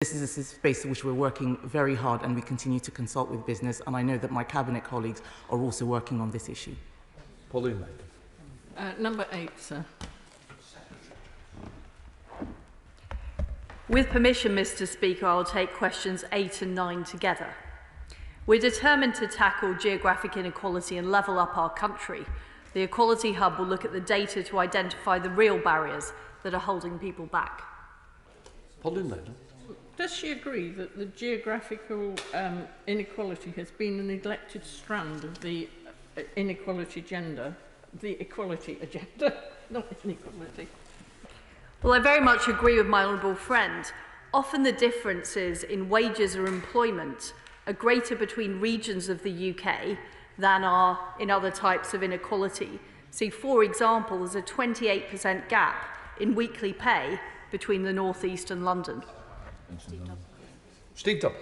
This is a space in which we're working very hard, and we continue to consult with business, and I know that my Cabinet colleagues are also working on this issue. Pauline. Number 8, sir. With permission, Mr. Speaker, I'll take questions 8 and 9 together. We're determined to tackle geographic inequality and level up our country. The Equality Hub will look at the data to identify the real barriers that are holding people back. Pauline. Does she agree that the geographical inequality has been a neglected strand of the equality agenda, not inequality? Well, I very much agree with my honourable friend. Often the differences in wages or employment are greater between regions of the UK than are in other types of inequality. See, for example, there's a 28% gap in weekly pay between the North East and London. Steve Double.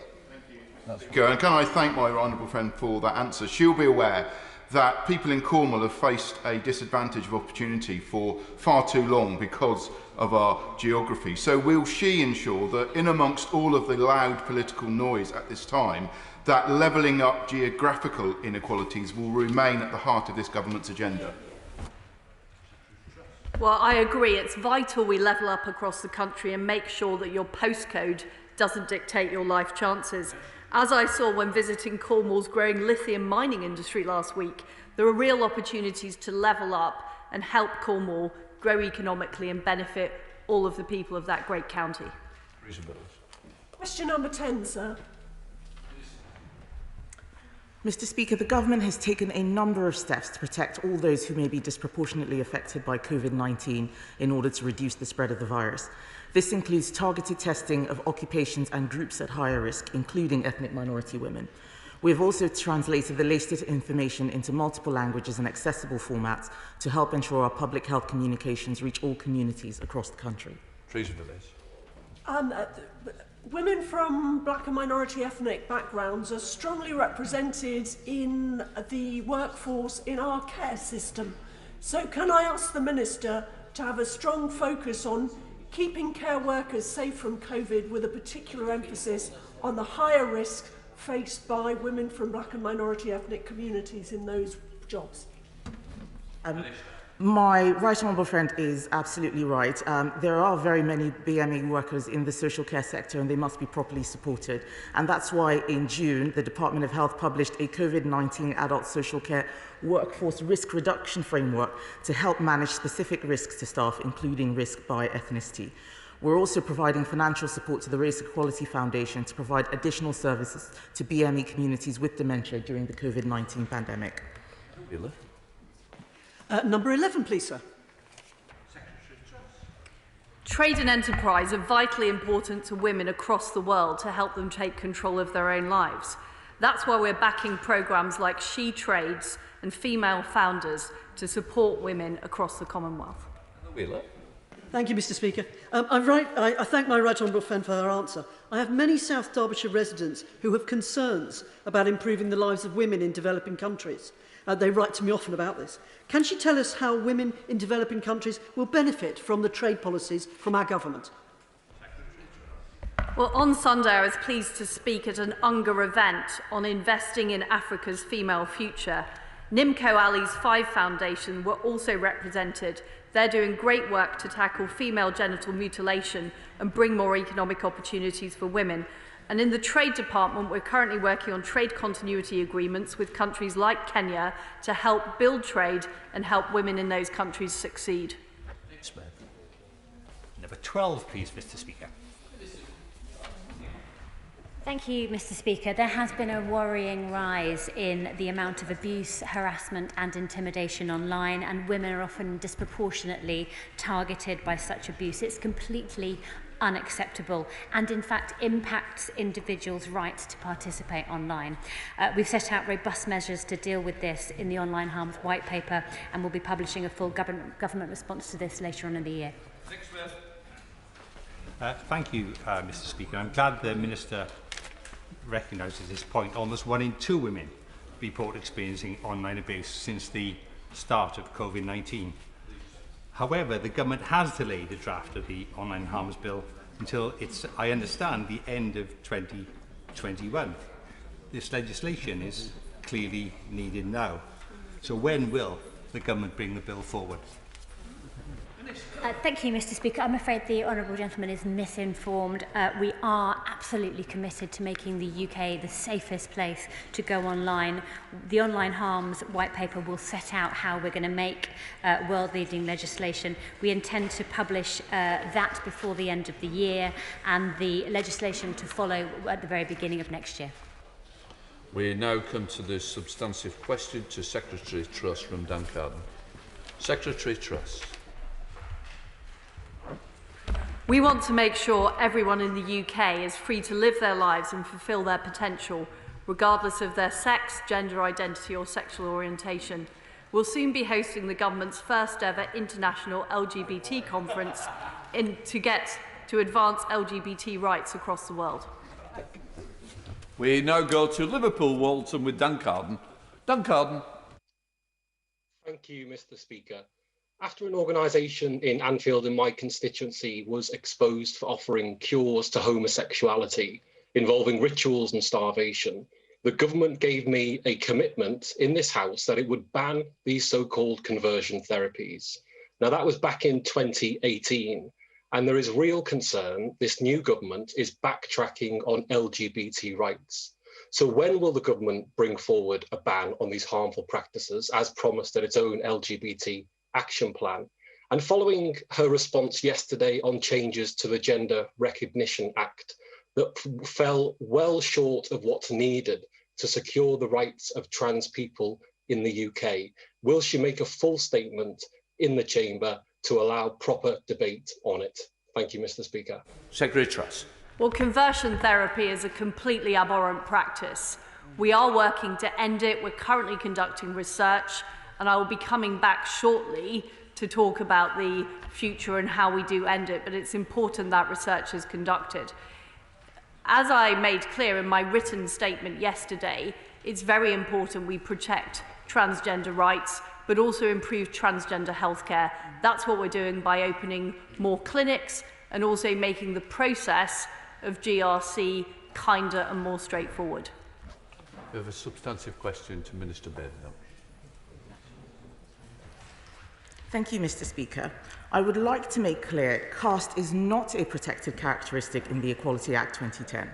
And can I thank my honourable friend for that answer? She'll be aware that people in Cornwall have faced a disadvantage of opportunity for far too long because of our geography. So will she ensure that in amongst all of the loud political noise at this time, that levelling up geographical inequalities will remain at the heart of this government's agenda? Well, I agree. It's vital we level up across the country and make sure that your postcode doesn't dictate your life chances. As I saw when visiting Cornwall's growing lithium mining industry last week, there are real opportunities to level up and help Cornwall grow economically and benefit all of the people of that great county. Question number 10, sir. Mr. Speaker, the government has taken a number of steps to protect all those who may be disproportionately affected by COVID-19 in order to reduce the spread of the virus. This includes targeted testing of occupations and groups at higher risk, including ethnic minority women. We have also translated the latest information into multiple languages and accessible formats to help ensure our public health communications reach all communities across the country. Women from black and minority ethnic backgrounds are strongly represented in the workforce in our care system. So can I ask the Minister to have a strong focus on keeping care workers safe from COVID, with a particular emphasis on the higher risk faced by women from black and minority ethnic communities in those jobs? My right honourable friend is absolutely right. There are very many BME workers in the social care sector, and they must be properly supported. And that's why in June, the Department of Health published a COVID-19 adult social care workforce risk reduction framework to help manage specific risks to staff, including risk by ethnicity. We're also providing financial support to the Race Equality Foundation to provide additional services to BME communities with dementia during the COVID-19 pandemic. Number 11, please, sir. Trade and enterprise are vitally important to women across the world to help them take control of their own lives. That's why we're backing programmes like She Trades and Female Founders to support women across the Commonwealth. Thank you, Mr. Speaker. I thank my right honourable friend for her answer. I have many South Derbyshire residents who have concerns about improving the lives of women in developing countries. They write to me often about this. Can she tell us how women in developing countries will benefit from the trade policies from our government? Well, on Sunday, I was pleased to speak at an UNGA event on investing in Africa's female future. Nimco Ali's 5 Foundation were also represented. They're doing great work to tackle female genital mutilation and bring more economic opportunities for women. And in the Trade Department, we're currently working on trade continuity agreements with countries like Kenya to help build trade and help women in those countries succeed. Number 12, please, Mr. Speaker. Thank you, Mr. Speaker. There has been a worrying rise in the amount of abuse, harassment and intimidation online, and women are often disproportionately targeted by such abuse. It's completely unacceptable and in fact impacts individuals' rights to participate online. We've set out robust measures to deal with this in the Online Harms White Paper, and we'll be publishing a full government response to this later on in the year. Thank you, Mr. Speaker. I'm glad the Minister recognises this point. Almost 1 in 2 women report experiencing online abuse since the start of COVID-19. However, the government has delayed the draft of the Online Harms Bill until it's, I understand, the end of 2021. This legislation is clearly needed now. So when will the government bring the bill forward? Thank you, Mr. Speaker. I'm afraid the honourable gentleman is misinformed. We are absolutely committed to making the UK the safest place to go online. The Online Harms White Paper will set out how we're going to make world-leading legislation. We intend to publish that before the end of the year, and the legislation to follow at the very beginning of next year. We now come to the substantive question to Secretary Truss from Dan Carden. Secretary Truss. We want to make sure everyone in the UK is free to live their lives and fulfil their potential, regardless of their sex, gender identity or sexual orientation. We'll soon be hosting the government's first ever international LGBT conference to advance LGBT rights across the world. We now go to Liverpool Walton with Dan Carden. Dan Carden. Thank you, Mr. Speaker. After an organisation in Anfield in my constituency was exposed for offering cures to homosexuality involving rituals and starvation, the government gave me a commitment in this House that it would ban these so-called conversion therapies. Now, that was back in 2018, and there is real concern this new government is backtracking on LGBT rights. So when will the government bring forward a ban on these harmful practices as promised at its own LGBT action plan? And following her response yesterday on changes to the Gender Recognition Act that fell well short of what's needed to secure the rights of trans people in the UK, will she make a full statement in the chamber to allow proper debate on it? Thank you, Mr. Speaker. Secretary Truss. Well, conversion therapy is a completely abhorrent practice. We are working to end it. We're currently conducting research, and I will be coming back shortly to talk about the future and how we do end it, but it's important that research is conducted. As I made clear in my written statement yesterday, it's very important we protect transgender rights, but also improve transgender healthcare. That's what we're doing by opening more clinics and also making the process of GRC kinder and more straightforward. We have a substantive question to Minister Baird now. Thank you, Mr. Speaker. I would like to make clear caste is not a protected characteristic in the Equality Act 2010.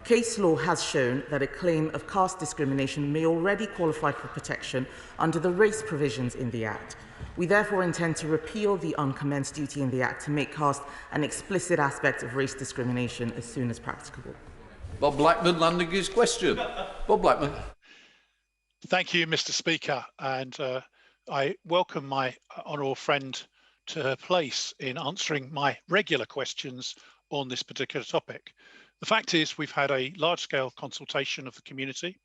Case law has shown that a claim of caste discrimination may already qualify for protection under the race provisions in the Act. We therefore intend to repeal the uncommenced duty in the Act to make caste an explicit aspect of race discrimination as soon as practicable. Bob Blackman landing his question. Bob Blackman. Thank you, Mr. Speaker, and I welcome my honourable friend to her place in answering my regular questions on this particular topic. The fact is, we've had a large-scale consultation of the community.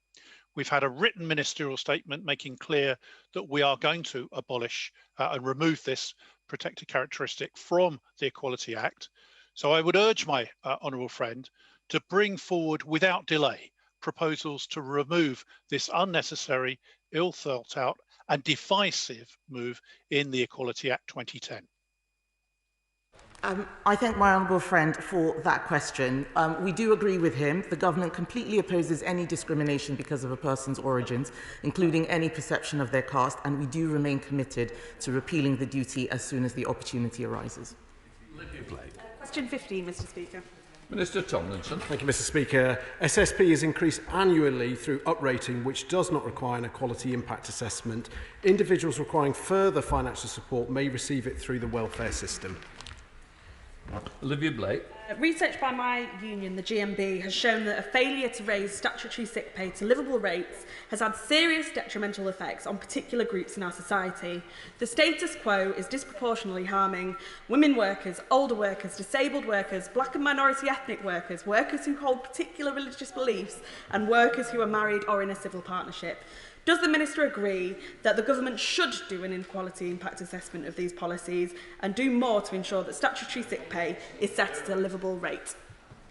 We've had a written ministerial statement making clear that we are going to abolish and remove this protected characteristic from the Equality Act. So I would urge my honourable friend to bring forward without delay proposals to remove this unnecessary, ill-thought-out and divisive move in the Equality Act 2010. I thank my honourable friend for that question. We do agree with him. The government completely opposes any discrimination because of a person's origins, including any perception of their caste, and we do remain committed to repealing the duty as soon as the opportunity arises. Question 15, Mr. Speaker. Minister Tomlinson. Thank you, Mr. Speaker. SSP is increased annually through uprating, which does not require an equality impact assessment. Individuals requiring further financial support may receive it through the welfare system. Olivia Blake. Research by my union, the GMB, has shown that a failure to raise statutory sick pay to livable rates has had serious detrimental effects on particular groups in our society. The status quo is disproportionately harming women workers, older workers, disabled workers, black and minority ethnic workers, workers who hold particular religious beliefs, and workers who are married or in a civil partnership. Does the Minister agree that the government should do an inequality impact assessment of these policies and do more to ensure that statutory sick pay is set at a livable rate?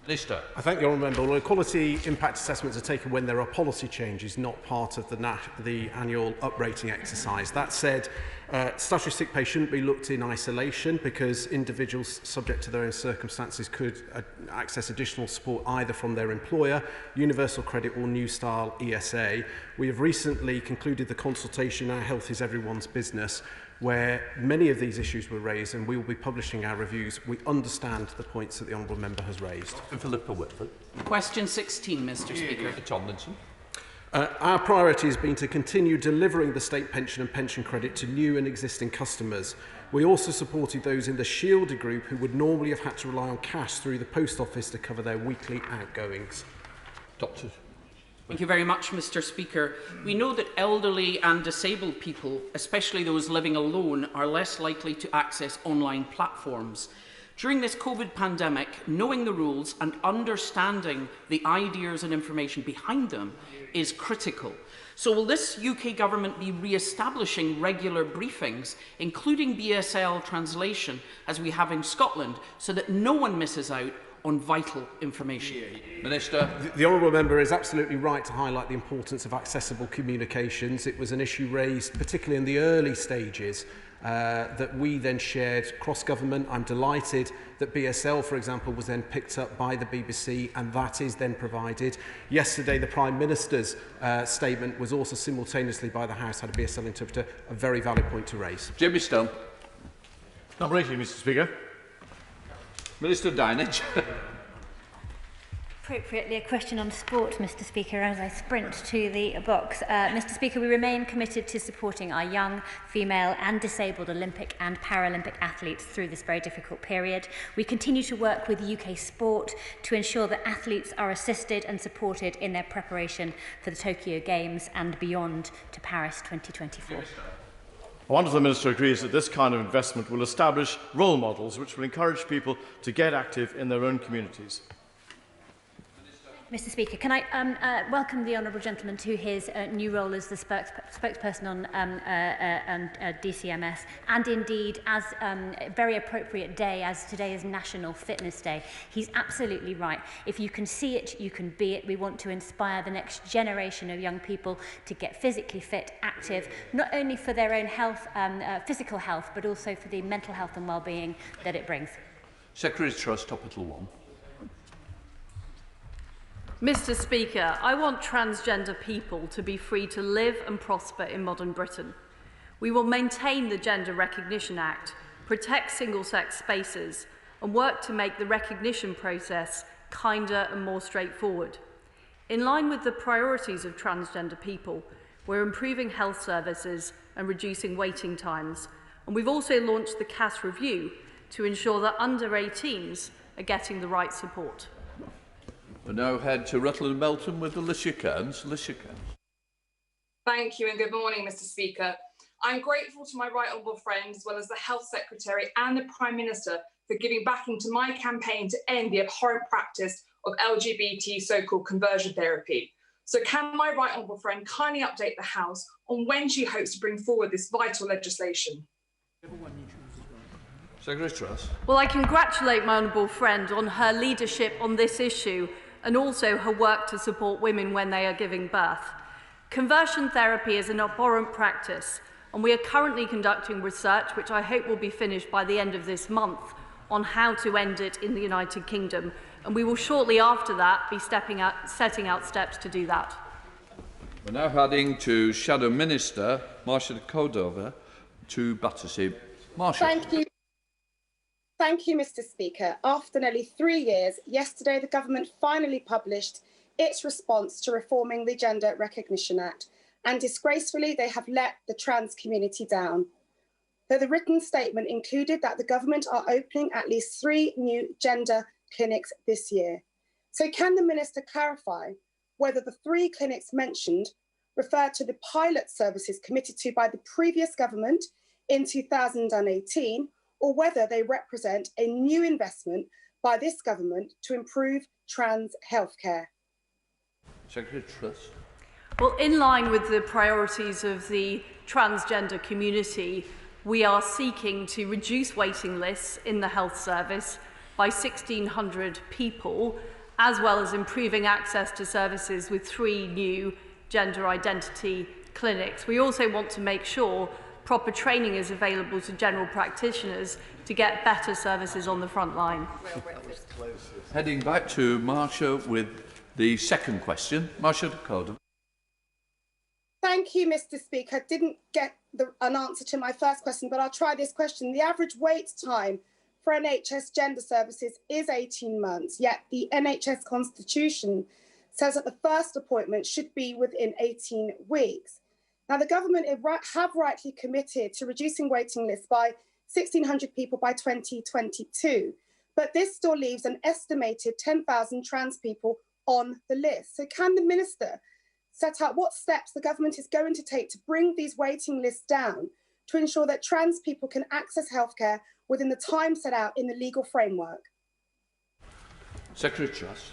Minister. I thank the Honourable Member. Well, equality impact assessments are taken when there are policy changes, not part of the annual uprating exercise. That said, statutory sick pay shouldn't be looked in isolation because individuals subject to their own circumstances could access additional support either from their employer, universal credit or new style ESA. We have recently concluded the consultation Our Health is Everyone's Business, where many of these issues were raised, and we will be publishing our reviews. We understand the points that the Honourable Member has raised. Philippa Whitford. Question 16, Mr. Speaker. Tomlinson. Our priority has been to continue delivering the state pension and pension credit to new and existing customers. We also supported those in the shielded group who would normally have had to rely on cash through the post office to cover their weekly outgoings. Doctor. Thank you very much, Mr. Speaker. We know that elderly and disabled people, especially those living alone, are less likely to access online platforms. During this COVID pandemic, knowing the rules and understanding the ideas and information behind them is critical. So will this UK government be re-establishing regular briefings, including BSL translation, as we have in Scotland, so that no one misses out on vital information? Minister. The Honourable Member is absolutely right to highlight the importance of accessible communications. It was an issue raised particularly in the early stages that we then shared cross-government. I'm delighted that BSL, for example, was then picked up by the BBC, and that is then provided. Yesterday, the Prime Minister's statement was also simultaneously by the House, had a BSL interpreter, a very valid point to raise. Jimmy Stone. Nomination, Mr. Speaker. Minister Dinage. Appropriately, a question on sport, Mr. Speaker, as I sprint to the box. Mr. Speaker, we remain committed to supporting our young, female and disabled Olympic and Paralympic athletes through this very difficult period. We continue to work with UK Sport to ensure that athletes are assisted and supported in their preparation for the Tokyo Games and beyond to Paris 2024. I wonder if the Minister agrees that this kind of investment will establish role models which will encourage people to get active in their own communities. Mr. Speaker, can I welcome the honourable gentleman to his new role as the spokesperson on DCMS, and indeed as a very appropriate day, as today is National Fitness Day. He's absolutely right. If you can see it, you can be it. We want to inspire the next generation of young people to get physically fit, active, not only for their own health, physical health, but also for the mental health and well-being that it brings. Secretary Trust, Topital 1. Mr. Speaker, I want transgender people to be free to live and prosper in modern Britain. We will maintain the Gender Recognition Act, protect single-sex spaces, and work to make the recognition process kinder and more straightforward. In line with the priorities of transgender people, we're improving health services and reducing waiting times, and we've also launched the Caste review to ensure that under 18s are getting the right support. We now head to Rutland and Melton with Alicia Cairns. Alicia Cairns. Thank you and good morning, Mr. Speaker. I'm grateful to my right honourable friend, as well as the Health Secretary and the Prime Minister, for giving backing to my campaign to end the abhorrent practice of LGBT so-called conversion therapy. So can my right honourable friend kindly update the House on when she hopes to bring forward this vital legislation? Secretary Truss. Well, I congratulate my honourable friend on her leadership on this issue and also her work to support women when they are giving birth. Conversion therapy is an abhorrent practice, and we are currently conducting research, which I hope will be finished by the end of this month, on how to end it in the United Kingdom, and we will shortly after that be setting out steps to do that. We're now heading to Shadow Minister Marcia Cordova to Battersea. Marcia. Thank you. Thank you, Mr. Speaker. After nearly 3 years, yesterday the government finally published its response to reforming the Gender Recognition Act, and disgracefully they have let the trans community down. Though the written statement included that the government are opening at least 3 new gender clinics this year. So can the Minister clarify whether the 3 clinics mentioned refer to the pilot services committed to by the previous government in 2018, or whether they represent a new investment by this government to improve trans healthcare? Secretary Truss. Well, in line with the priorities of the transgender community, we are seeking to reduce waiting lists in the health service by 1,600 people, as well as improving access to services with 3 new gender identity clinics. We also want to make sure proper training is available to general practitioners to get better services on the front line. Heading back to Marsha with the second question. Marsha Dakota. Thank you, Mr. Speaker. I didn't get an answer to my first question, but I'll try this question. The average wait time for NHS gender services is 18 months, yet the NHS Constitution says that the first appointment should be within 18 weeks. Now, the government have rightly committed to reducing waiting lists by 1,600 people by 2022, but this still leaves an estimated 10,000 trans people on the list. So can the Minister set out what steps the government is going to take to bring these waiting lists down to ensure that trans people can access healthcare within the time set out in the legal framework? Secretary Truss.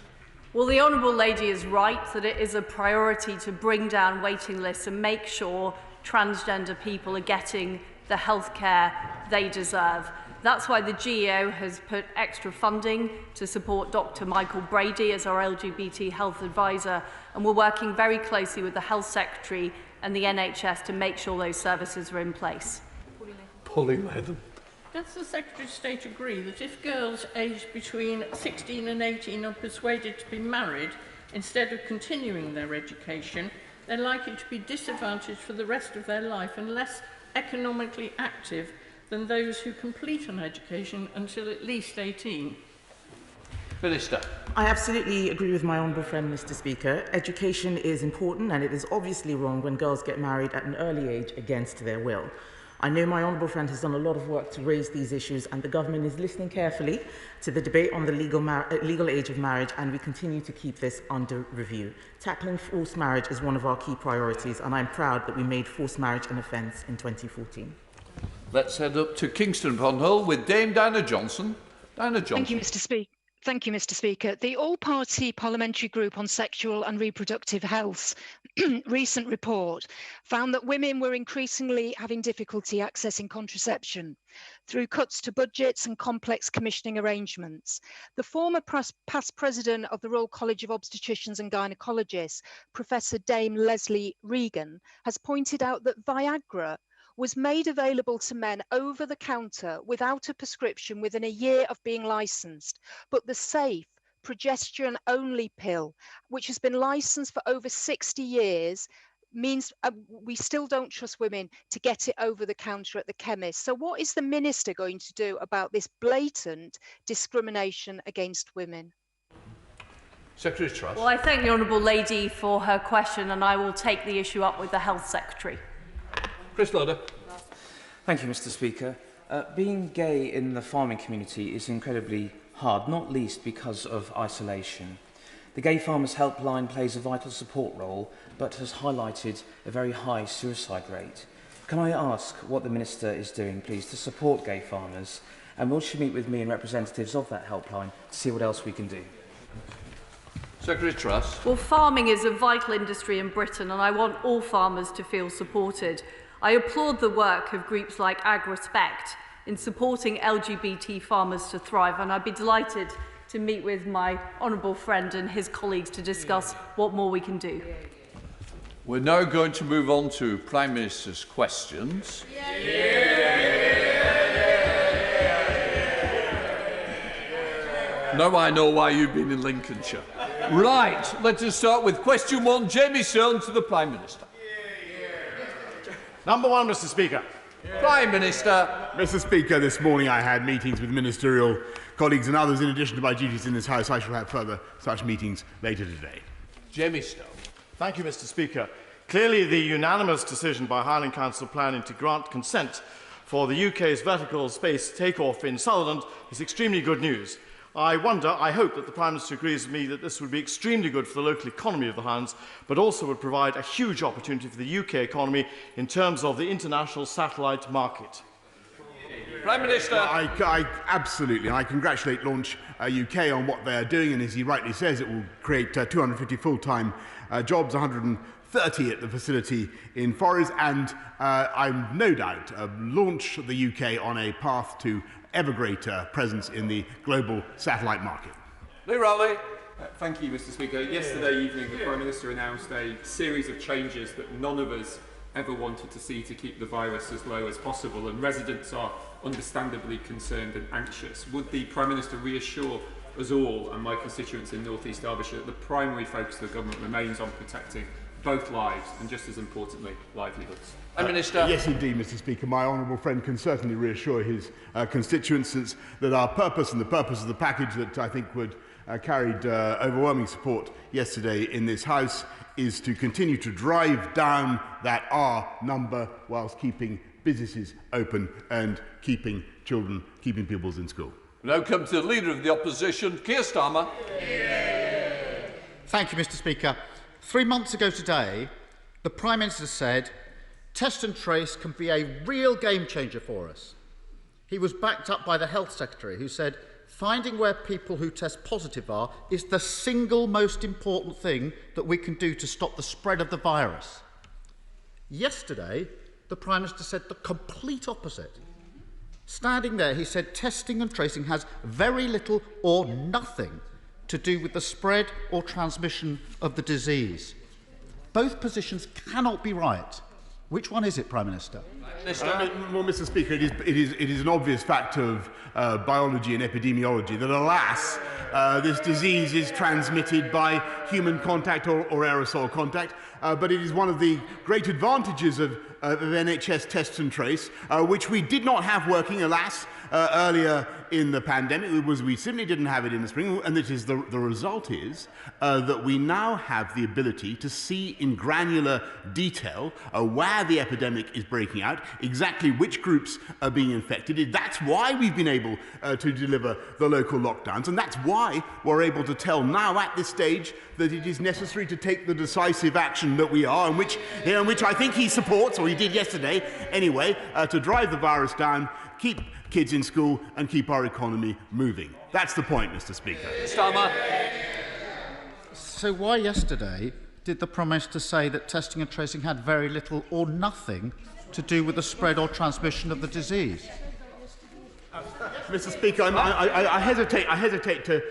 Well, the Honourable Lady is right that it is a priority to bring down waiting lists and make sure transgender people are getting the healthcare they deserve. That's why the GEO has put extra funding to support Dr. Michael Brady as our LGBT health advisor, and we're working very closely with the Health Secretary and the NHS to make sure those services are in place. Polly Latham. Does the Secretary of State agree that if girls aged between 16 and 18 are persuaded to be married instead of continuing their education, they're likely to be disadvantaged for the rest of their life and less economically active than those who complete an education until at least 18? Minister. I absolutely agree with my honourable friend, Mr. Speaker. Education is important, and it is obviously wrong when girls get married at an early age against their will. I know my honourable friend has done a lot of work to raise these issues, and the government is listening carefully to the debate on the legal age of marriage, and we continue to keep this under review. Tackling forced marriage is one of our key priorities, and I'm proud that we made forced marriage an offence in 2014. Let's head up to Kingston upon Hull with Dame Diana Johnson. Diana Johnson. Thank you, Mr. Speaker. Thank you, Mr. Speaker. The All-Party Parliamentary Group on Sexual and Reproductive Health recent report found that women were increasingly having difficulty accessing contraception through cuts to budgets and complex commissioning arrangements. The former past president of the Royal College of Obstetricians and Gynecologists, Professor Dame Leslie Regan, has pointed out that Viagra was made available to men over the counter without a prescription within a year of being licensed, but the safe progesterone-only pill, which has been licensed for over 60 years, means we still don't trust women to get it over the counter at the chemist. So what is the Minister going to do about this blatant discrimination against women? Secretary Truss. Well, I thank the Honourable Lady for her question, and I will take the issue up with the Health Secretary. Chris Lauder. Thank you, Mr. Speaker. Being gay in the farming community is incredibly hard, not least because of isolation. The Gay Farmers Helpline plays a vital support role, but has highlighted a very high suicide rate. Can I ask what the Minister is doing, please, to support gay farmers, and will she meet with me and representatives of that helpline to see what else we can do? Secretary Truss. Well, farming is a vital industry in Britain, and I want all farmers to feel supported. I applaud the work of groups like AgRespect in supporting LGBT farmers to thrive, and I'd be delighted to meet with my honourable friend and his colleagues to discuss what more we can do. We're now going to move on to Prime Minister's questions. Now I know why you've been in Lincolnshire. Right, let us start with question 1. Jamie Stone to the Prime Minister. Number 1, Mr. Speaker. Prime Minister. Mr. Speaker, this morning I had meetings with ministerial colleagues and others. In addition to my duties in this House, I shall have further such meetings later today. Jamie Stone. Thank you, Mr. Speaker. Clearly, the unanimous decision by Highland Council planning to grant consent for the UK's vertical space takeoff in Sutherland is extremely good news. I hope that the Prime Minister agrees with me that this would be extremely good for the local economy of the Highlands, but also would provide a huge opportunity for the UK economy in terms of the international satellite market. Prime Minister. I absolutely. I congratulate Launch UK on what they are doing, and as he rightly says, it will create 250 full-time jobs, 130 at the facility in Forres, and I'm no doubt launch the UK on a path to ever greater presence in the global satellite market. Lee Rowley. Thank you, Mr. Speaker. Yesterday evening, the Prime Minister announced a series of changes that none of us ever wanted to see to keep the virus as low as possible, and residents are understandably concerned and anxious. Would the Prime Minister reassure us all and my constituents in North East Derbyshire that the primary focus of the government remains on protecting both lives and, just as importantly, livelihoods? Minister. Yes, indeed, Mr. Speaker. My honourable friend can certainly reassure his constituents that our purpose and the purpose of the package that I think carried overwhelming support yesterday in this House is to continue to drive down that R number whilst keeping businesses open and keeping pupils in school. We now come to the Leader of the Opposition, Keir Starmer. Thank you, Mr. Speaker. 3 months ago today, the Prime Minister said, "Test and trace can be a real game changer for us." He was backed up by the Health Secretary, who said, "Finding where people who test positive are is the single most important thing that we can do to stop the spread of the virus." Yesterday, the Prime Minister said the complete opposite. Standing there, he said testing and tracing has very little or nothing to do with the spread or transmission of the disease. Both positions cannot be right. Which one is it, Prime Minister? Well, Mr. Speaker, it is an obvious fact of biology and epidemiology that, alas, this disease is transmitted by human contact or aerosol contact, but it is one of the great advantages of NHS test and trace, which we did not have working, alas, earlier in the pandemic. We simply didn't have it in the spring, and the result is that we now have the ability to see in granular detail where the epidemic is breaking out, exactly which groups are being infected. That's why we've been able to deliver the local lockdowns, and that's why we're able to tell now at this stage that it is necessary to take the decisive action that we are, and which I think he supports, or he did yesterday anyway, to drive the virus down, keep kids in school and keep our economy moving. That's the point, Mr. Speaker. Starmer. So why yesterday did the Prime Minister say that testing and tracing had very little or nothing to do with the spread or transmission of the disease? Mr. Speaker, I hesitate to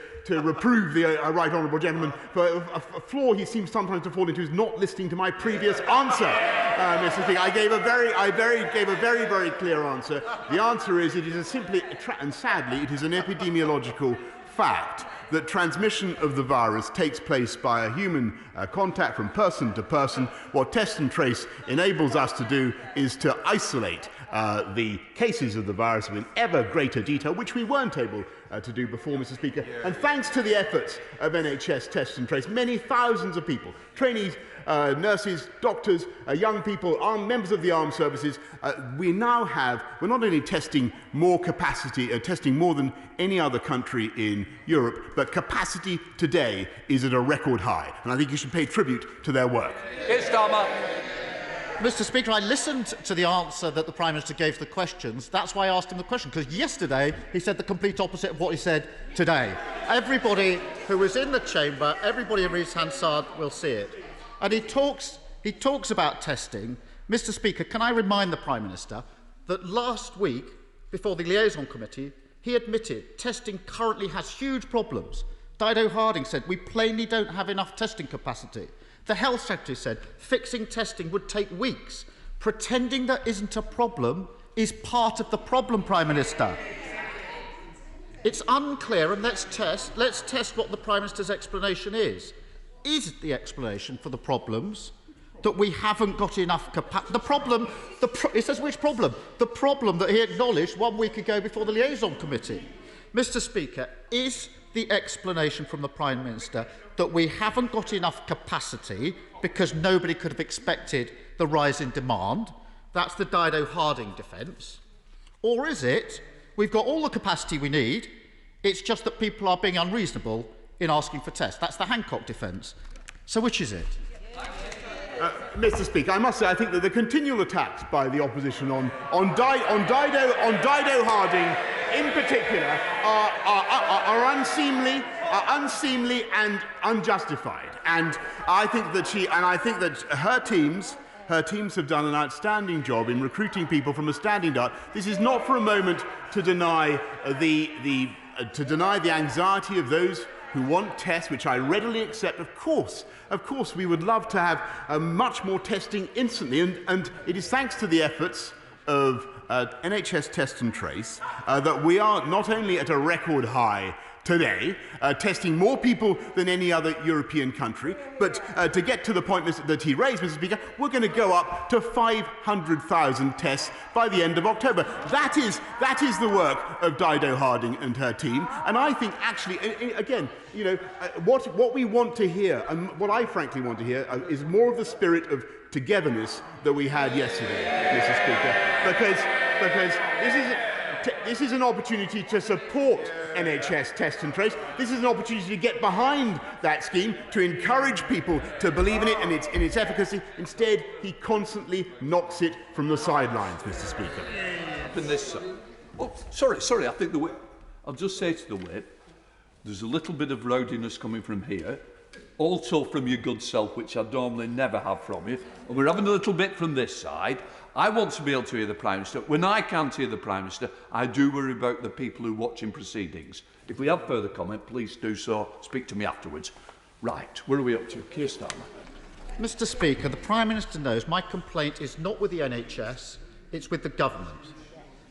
reprove the right honourable gentleman for a flaw he seems sometimes to fall into is not listening to my previous answer, Mr. Speaker. I gave a very clear answer. The answer is it is simply and sadly it is an epidemiological fact that transmission of the virus takes place by a human contact from person to person. What test and trace enables us to do is to isolate the cases of the virus with ever greater detail, which we weren't able to do before, Mr. Speaker. And thanks to the efforts of NHS Test and Trace, many thousands of people, trainees, nurses, doctors, young people, members of the armed services, we're not only testing more capacity, testing more than any other country in Europe, but capacity today is at a record high. And I think you should pay tribute to their work. Mr. Speaker, I listened to the answer that the Prime Minister gave to the questions. That's why I asked him the question, because yesterday he said the complete opposite of what he said today. Everybody who was in the chamber, everybody who reads Hansard will see it. And he talks about testing. Mr. Speaker, can I remind the Prime Minister that last week, before the Liaison Committee, he admitted testing currently has huge problems. Dido Harding said we plainly don't have enough testing capacity. The Health Secretary said fixing testing would take weeks. Pretending there isn't a problem is part of the problem, Prime Minister. It's unclear, and let's test what the Prime Minister's explanation is. Is the explanation for the problems that we haven't got enough capacity? It says which problem? The problem that he acknowledged 1 week ago before the Liaison Committee. Mr. Speaker, is the explanation from the Prime Minister that we haven't got enough capacity because nobody could have expected the rise in demand? That's the Dido Harding defence. Or is it we've got all the capacity we need, it's just that people are being unreasonable in asking for tests? That's the Hancock defence. So which is it? Mr. Speaker, I must say I think that the continual attacks by the opposition on Dido Harding in particular are unseemly and unjustified. And I think that her teams her teams have done an outstanding job in recruiting people from a standing start. This is not for a moment to deny the anxiety of those who want tests, which I readily accept. Of course, we would love to have much more testing instantly, and it is thanks to the efforts of NHS Test and Trace that we are not only at a record high today, testing more people than any other European country, but to get to the point that he raised, Mr. Speaker, we're going to go up to 500,000 tests by the end of October. That is the work of Dido Harding and her team, and I think actually, again, you know, what we want to hear, and what I frankly want to hear, is more of the spirit of togetherness that we had yesterday, Mr. Speaker, because this is an opportunity to support NHS Test and Trace. This is an opportunity to get behind that scheme, to encourage people to believe in it and in its efficacy. Instead, he constantly knocks it from the sidelines, Mr. Speaker. Oh, sorry, I think the whip. I'll just say to the whip, there's a little bit of rowdiness coming from here, also from your good self, which I normally never have from you, and we're having a little bit from this side. I want to be able to hear the Prime Minister. When I can't hear the Prime Minister, I do worry about the people who are watching proceedings. If we have further comment, please do so. Speak to me afterwards. Right, where are we up to? Keir Starmer. Mr. Speaker, the Prime Minister knows my complaint is not with the NHS, it's with the government.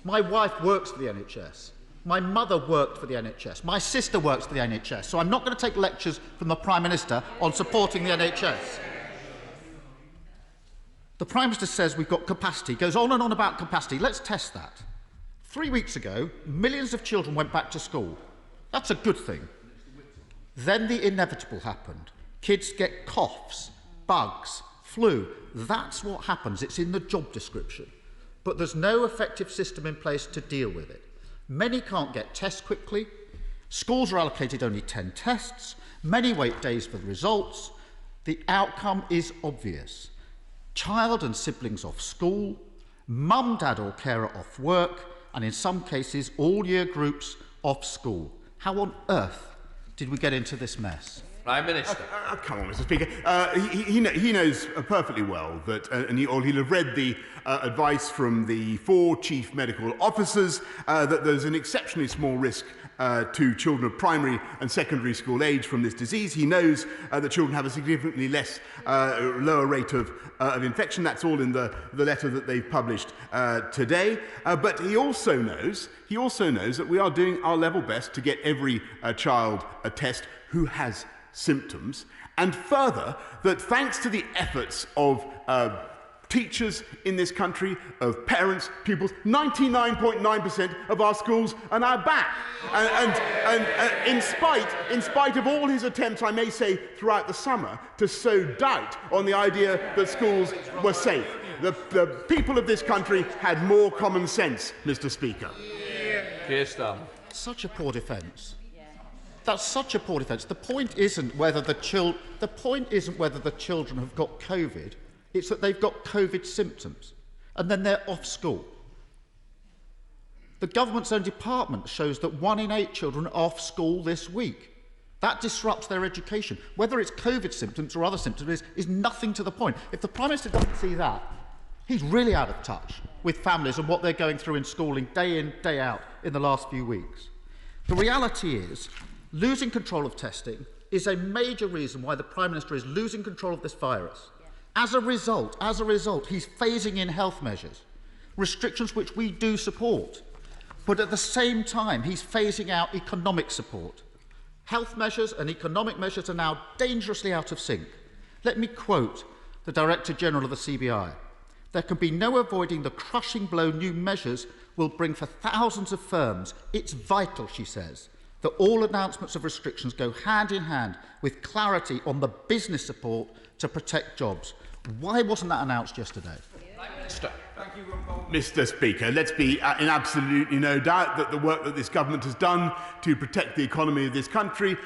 My wife works for the NHS. My mother worked for the NHS. My sister works for the NHS. So I'm not going to take lectures from the Prime Minister on supporting the NHS. The Prime Minister says we've got capacity, goes on and on about capacity. Let's test that. 3 weeks ago, millions of children went back to school. That's a good thing. Then the inevitable happened. Kids get coughs, bugs, flu. That's what happens. It's in the job description. But there's no effective system in place to deal with it. Many can't get tests quickly. Schools are allocated only 10 tests. Many wait days for the results. The outcome is obvious. Child and siblings off school, mum, dad or carer off work, and in some cases all year groups off school. How on earth did we get into this mess? Prime Minister. Come on, Mr. Speaker. He knows perfectly well that, and he'll have read the advice from the 4 chief medical officers that there's an exceptionally small risk to children of primary and secondary school age from this disease. He knows that children have a significantly lower rate of infection. That's all in the letter that they've published today. But he also knows that we are doing our level best to get every child a test who has symptoms, and further, that thanks to the efforts of teachers in this country, of parents, pupils, 99.9% of our schools are now back. And in spite of all his attempts, I may say, throughout the summer, to sow doubt on the idea that schools were safe. The people of this country had more common sense, Mr. Speaker. Keir Starmer. Such a poor defence. That's such a poor defence. The point isn't whether the children have got COVID. It's that they've got COVID symptoms, and then they're off school. The government's own department shows that 1 in 8 children are off school this week. That disrupts their education. Whether it's COVID symptoms or other symptoms is nothing to the point. If the Prime Minister doesn't see that, he's really out of touch with families and what they're going through in schooling day in, day out in the last few weeks. The reality is, losing control of testing is a major reason why the Prime Minister is losing control of this virus. As a result, he's phasing in health measures, restrictions which we do support. But at the same time, he's phasing out economic support. Health measures and economic measures are now dangerously out of sync. Let me quote the Director General of the CBI. There can be no avoiding the crushing blow new measures will bring for thousands of firms. It's vital, she says, that all announcements of restrictions go hand in hand with clarity on the business support to protect jobs. Why wasn't that announced yesterday? Mr. Speaker, let's be in absolutely no doubt that the work that this government has done to protect the economy of this country,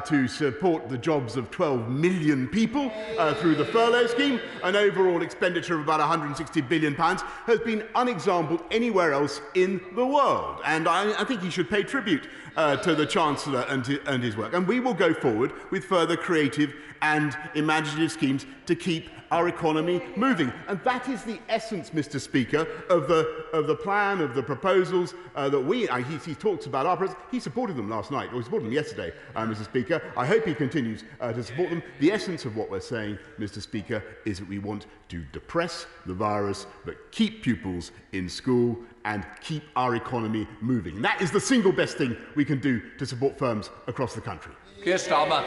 to support the jobs of 12 million people through the furlough scheme, an overall expenditure of about £160 billion, has been unexampled anywhere else in the world. And I think he should pay tribute to the Chancellor and his work. And we will go forward with further creative and imaginative schemes to keep our economy moving. And that is the essence, Mr. Speaker, of the plan, of the proposals that he talks about our president. He supported them last night, or he supported them yesterday, Mr. Speaker. I hope he continues to support them. The essence of what we're saying, Mr. Speaker, is that we want to depress the virus, but keep pupils in school and keep our economy moving. That is the single best thing we can do to support firms across the country. Keir Starmer.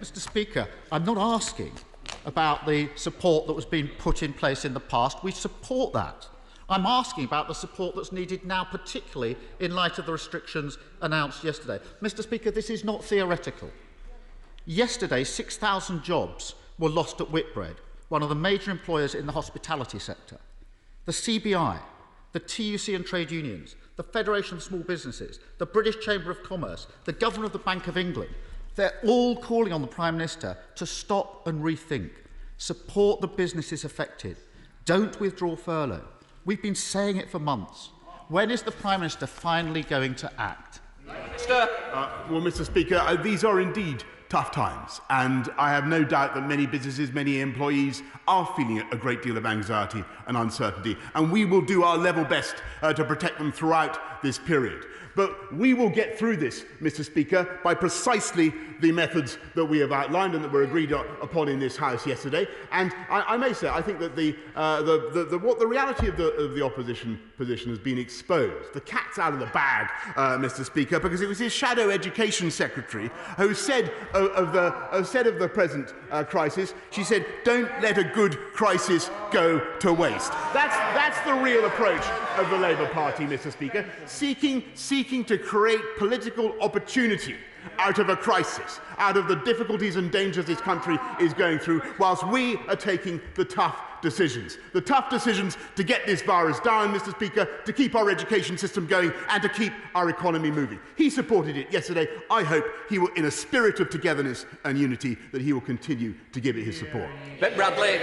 Mr. Speaker, I'm not asking about the support that was being put in place in the past. We support that. I'm asking about the support that's needed now, particularly in light of the restrictions announced yesterday. Mr. Speaker, this is not theoretical. Yesterday, 6,000 jobs were lost at Whitbread, one of the major employers in the hospitality sector. The CBI, the TUC and trade unions, the Federation of Small Businesses, the British Chamber of Commerce, the Governor of the Bank of England, they're all calling on the Prime Minister to stop and rethink. Support the businesses affected. Don't withdraw furlough. We've been saying it for months. When is the Prime Minister finally going to act? Well, Mr. Speaker, these are indeed tough times, and I have no doubt that many businesses, many employees are feeling a great deal of anxiety and uncertainty, and we will do our level best to protect them throughout this period. But we will get through this, Mr. Speaker, by precisely the methods that we have outlined and that were agreed upon in this House yesterday. And I may say, I think that what the reality of the opposition position has been exposed. The cat's out of the bag, Mr. Speaker, because it was his shadow education secretary who said of the present crisis, she said, "Don't let a good crisis go to waste." That's the real approach of the Labour Party, Mr. Speaker, seeking to create political opportunity out of a crisis, out of the difficulties and dangers this country is going through, whilst we are taking the tough decisions. The tough decisions to get this virus down, Mr. Speaker, to keep our education system going and to keep our economy moving. He supported it yesterday. I hope he will, in a spirit of togetherness and unity, that he will continue to give it his support. Ben Bradley.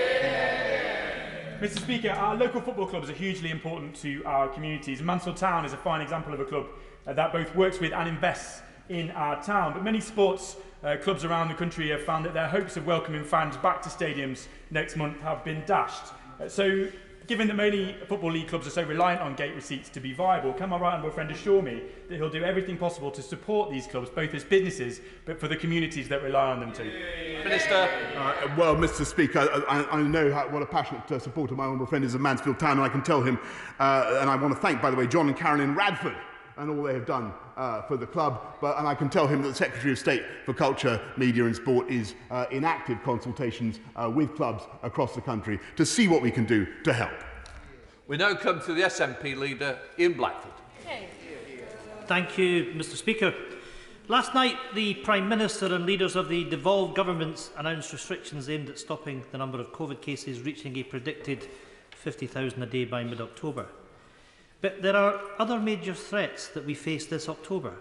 Mr. Speaker, our local football clubs are hugely important to our communities. Mansfield Town is a fine example of a club that both works with and invests in our town. But many sports clubs around the country have found that their hopes of welcoming fans back to stadiums next month have been dashed. So, given that many Football League clubs are so reliant on gate receipts to be viable, can my right honourable friend assure me that he'll do everything possible to support these clubs, both as businesses, but for the communities that rely on them too? Minister. Well, Mr. Speaker, I know what a passionate supporter my honourable friend is of Mansfield Town, and I can tell him, and I want to thank, by the way, John and Carolyn Radford and all they have done for the club, and I can tell him that the Secretary of State for Culture, Media and Sport is in active consultations with clubs across the country to see what we can do to help. We now come to the SNP leader, Ian Blackford. Thank you, Mr. Speaker. Last night, the Prime Minister and leaders of the devolved governments announced restrictions aimed at stopping the number of COVID cases reaching a predicted 50,000 a day by mid-October. But there are other major threats that we face this October.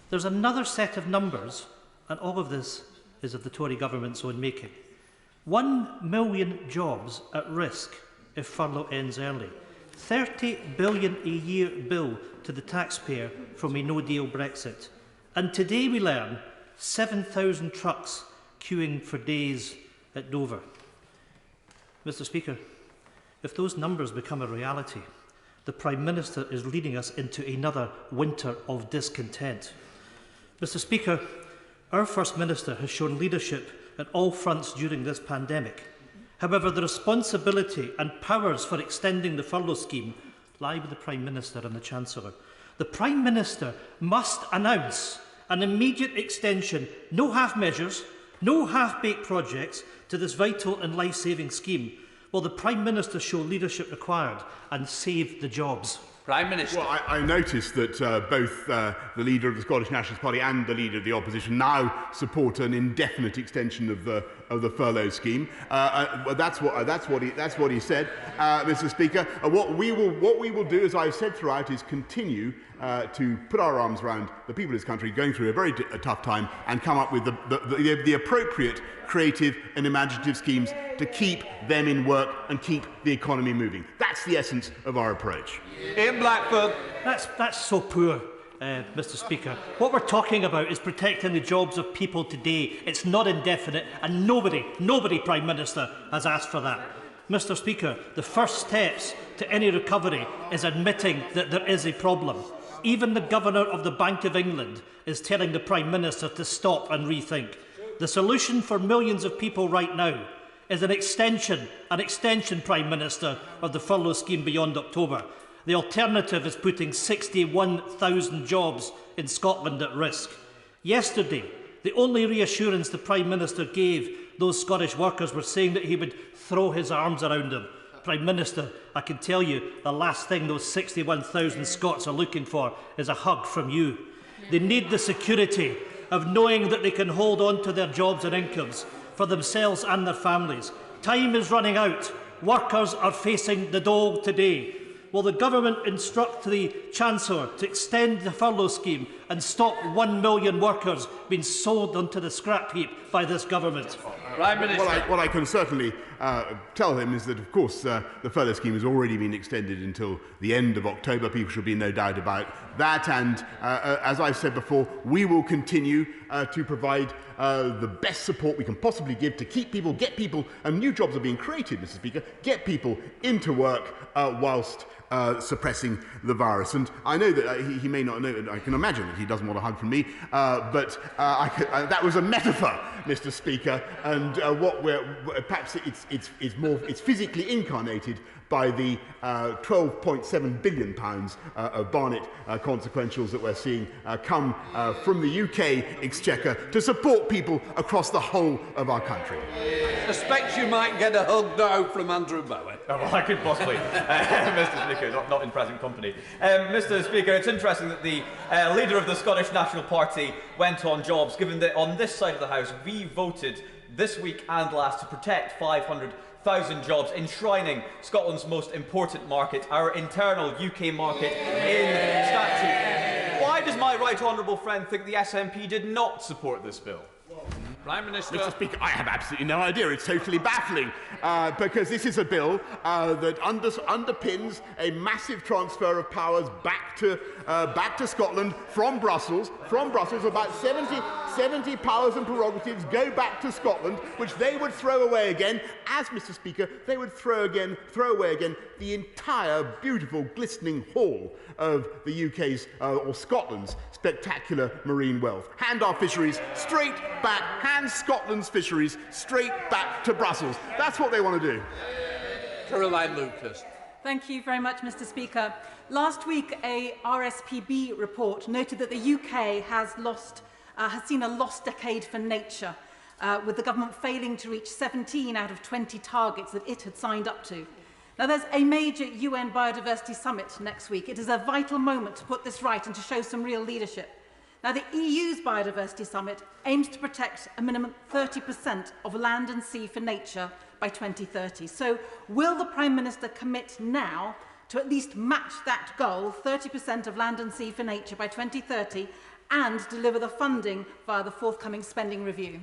There's another set of numbers, and all of this is of the Tory government's own making. 1 million jobs at risk if furlough ends early. 30 billion a year bill to the taxpayer from a no-deal Brexit. And today we learn 7,000 trucks queuing for days at Dover. Mr. Speaker, if those numbers become a reality, the Prime Minister is leading us into another winter of discontent. Mr. Speaker, our First Minister has shown leadership at all fronts during this pandemic. However, the responsibility and powers for extending the furlough scheme lie with the Prime Minister and the Chancellor. The Prime Minister must announce an immediate extension, no half measures, no half-baked projects to this vital and life-saving scheme. Will the Prime Minister show leadership required and save the jobs? Prime Minister. Well, I noticed that both the leader of the Scottish Nationalist Party and the leader of the opposition now support an indefinite extension of the furlough scheme. That's what he said, Mr. Speaker. What we will do, as I've said throughout, is continue to put our arms around the people of this country going through a very tough time and come up with the appropriate creative and imaginative schemes to keep them in work and keep the economy moving. That's the essence of our approach. Ian Blackford. That's so poor. Mr. Speaker. What we're talking about is protecting the jobs of people today. It's not indefinite, and nobody, Prime Minister, has asked for that. Mr. Speaker, the first steps to any recovery is admitting that there is a problem. Even the Governor of the Bank of England is telling the Prime Minister to stop and rethink. The solution for millions of people right now is an extension, Prime Minister, of the furlough scheme beyond October. The alternative is putting 61,000 jobs in Scotland at risk. Yesterday, the only reassurance the Prime Minister gave those Scottish workers were saying that he would throw his arms around them. Prime Minister, I can tell you the last thing those 61,000 Scots are looking for is a hug from you. They need the security of knowing that they can hold on to their jobs and incomes for themselves and their families. Time is running out. Workers are facing the dole today. Will the Government instruct the Chancellor to extend the furlough scheme and stop 1 million workers being sold onto the scrap heap by this Government? Prime Minister. What I can certainly tell him is that, of course, the furlough scheme has already been extended until the end of October. People should be no doubt about that. And as I've said before, we will continue to provide the best support we can possibly give to keep people, get people, and new jobs are being created, Mr. Speaker, get people into work whilst suppressing the virus. And I know that he may not know, I can imagine that he doesn't want a hug from me, but that was a metaphor, Mr. Speaker, and perhaps it's physically incarnated by the £12.7 billion of Barnett consequentials that we're seeing come from the UK Exchequer to support people across the whole of our country. I suspect you might get a hug now from Andrew Bowie. Oh, well, I could possibly, Mr. Speaker, not in present company. Mr. Speaker, it's interesting that the leader of the Scottish National Party went on jobs, given that on this side of the House we voted this week and last to protect 500,000 jobs, enshrining Scotland's most important market, our internal UK market, in statute. Why does my right honourable friend think the SNP did not support this bill? Prime Minister. Mr. Speaker, I have absolutely no idea. It's totally baffling because this is a bill that underpins a massive transfer of powers back to Scotland from Brussels. About 70 powers and prerogatives go back to Scotland, which they would throw away again. As Mr. Speaker, they would throw away again the entire beautiful, glistening haul of the UK's or Scotland's spectacular marine wealth. Hand our fisheries straight back. Hand Scotland's fisheries straight back to Brussels. That's what they want to do. Caroline Lucas. Thank you very much, Mr. Speaker. Last week, a RSPB report noted that the UK has seen a lost decade for nature, with the government failing to reach 17 out of 20 targets that it had signed up to. Now, there's a major UN Biodiversity Summit next week. It is a vital moment to put this right and to show some real leadership. Now, the EU's Biodiversity Summit aims to protect a minimum 30% of land and sea for nature by 2030. So, will the Prime Minister commit now to at least match that goal, 30% of land and sea for nature by 2030, and deliver the funding via the forthcoming spending review?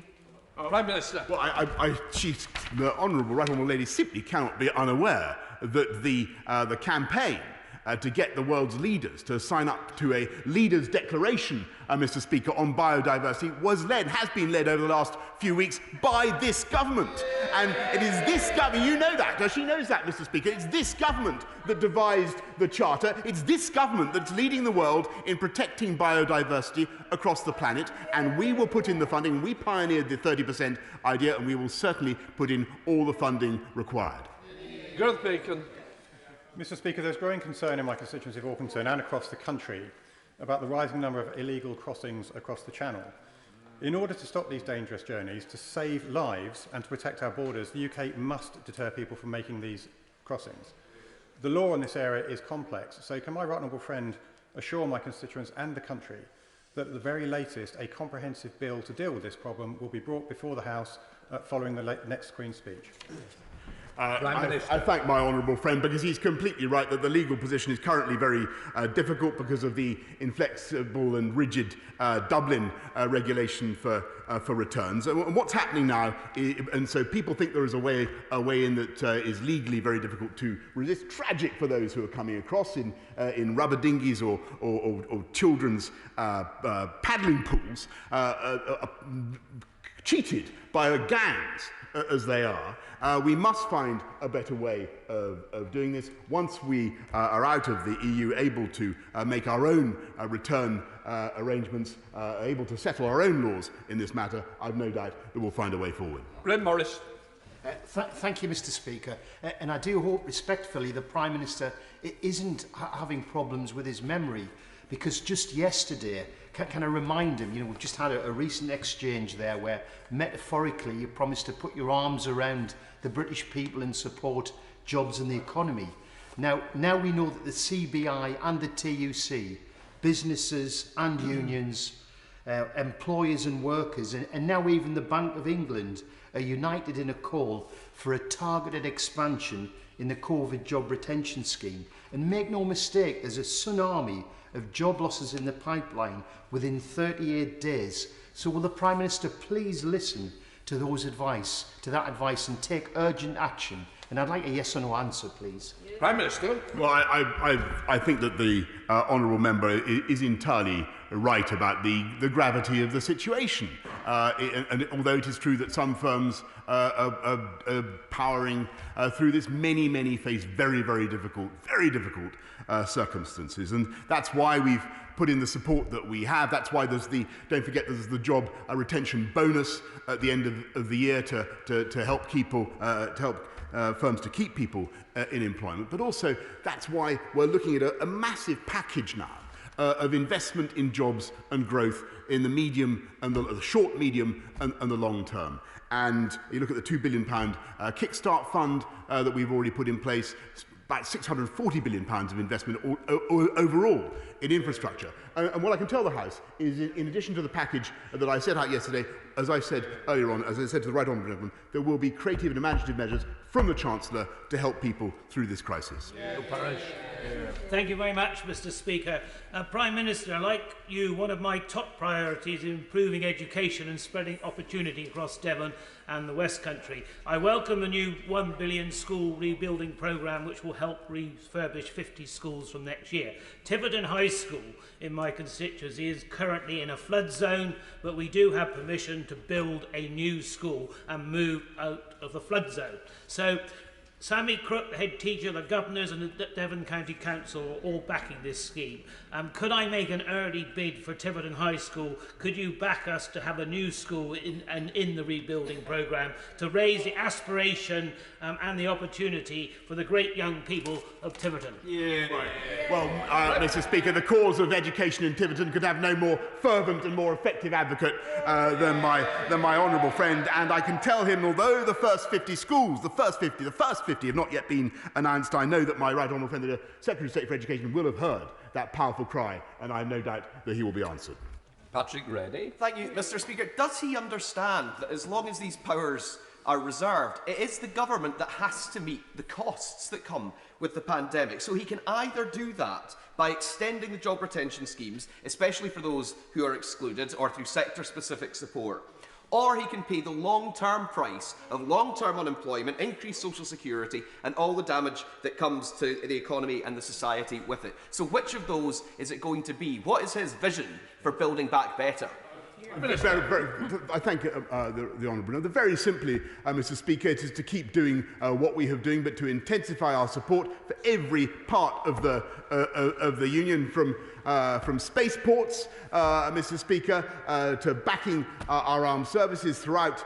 Prime Minister. Well, the Honourable Right Honourable Lady simply cannot be unaware that the campaign to get the world's leaders to sign up to a leaders' declaration, Mr. Speaker, on biodiversity has been led over the last few weeks by this government. And it is this government, you know that, she knows that, Mr. Speaker, it's this government that devised the Charter, it's this government that's leading the world in protecting biodiversity across the planet, and we will put in the funding. We pioneered the 30% idea, and we will certainly put in all the funding required. Gareth Bacon. Mr. Speaker, there's growing concern in my constituency of Orpington and across the country about the rising number of illegal crossings across the Channel. In order to stop these dangerous journeys, to save lives and to protect our borders, the UK must deter people from making these crossings. The law in this area is complex, so can my right honourable friend assure my constituents and the country that at the very latest a comprehensive bill to deal with this problem will be brought before the House following the next Queen's speech? I thank my honourable friend because he's completely right that the legal position is currently very difficult because of the inflexible and rigid Dublin regulation for returns. And what's happening now, and so people think there is a way in that is legally very difficult to resist. Tragic for those who are coming across in rubber dinghies or children's paddling pools, cheated by gangs as they are. We must find a better way of doing this. Once we are out of the EU, able to make our own return arrangements, able to settle our own laws in this matter, I've no doubt that we'll find a way forward. Graham Morris. Thank you, Mr. Speaker. And I do hope respectfully the Prime Minister isn't having problems with his memory, because just yesterday, can I remind him, we've just had a recent exchange there where, metaphorically, you promised to put your arms around the British people and support jobs and the economy. Now we know that the CBI and the TUC, businesses and unions, employers and workers, and now even the Bank of England are united in a call for a targeted expansion in the COVID job retention scheme. And make no mistake, there's a tsunami of job losses in the pipeline within 38 days. So will the Prime Minister please listen to that advice and take urgent action? And I'd like a yes or no answer, please. Prime Minister. Well, I think that the honourable member is entirely right about the gravity of the situation. And although it is true that some firms are powering through this, many face very difficult circumstances. And that's why we've put in the support that we have. That's why don't forget there's the job retention bonus at the end of the year to help people, firms to keep people in employment. But also that's why we're looking at a massive package now of investment in jobs and growth in the medium and the short, medium and the long term. And you look at the £2 billion Kickstart fund that we've already put in place, about £640 billion of investment overall in infrastructure. And what I can tell the House is, in addition to the package that I set out yesterday, as I said earlier on, as I said to the right honourable gentleman, there will be creative and imaginative measures from the Chancellor to help people through this crisis. Thank you very much, Mr. Speaker. Prime Minister, like you, one of my top priorities is improving education and spreading opportunity across Devon and the West Country. I welcome the new £1 billion school rebuilding programme, which will help refurbish 50 schools from next year. Tiverton High School in my constituency is currently in a flood zone, but we do have permission to build a new school and move out of the flood zone. So Sammy Crook, the head teacher, the governors and the Devon County Council are all backing this scheme. Could I make an early bid for Tiverton High School? Could you back us to have a new school in the rebuilding programme to raise the aspiration and the opportunity for the great young people of Tiverton? Well, Mr. Speaker, the cause of education in Tiverton could have no more fervent and more effective advocate than my honourable friend. And I can tell him, although the first 50 schools, the first 50 have not yet been announced, I know that my right honourable friend, the Secretary of State for Education, will have heard that powerful cry, and I have no doubt that he will be answered. Patrick Reddy. Thank you, Mr. Speaker. Does he understand that as long as these powers are reserved, it is the government that has to meet the costs that come with the pandemic? So he can either do that by extending the job retention schemes, especially for those who are excluded, or through sector-specific support, or he can pay the long-term price of long-term unemployment, increased social security, and all the damage that comes to the economy and the society with it. So which of those is it going to be? What is his vision for building back better? I thank the Honourable. Very simply, Mr. Speaker, it is to keep doing what we have doing, but to intensify our support for every part of the union, from spaceports, Mr. Speaker, to backing our armed services throughout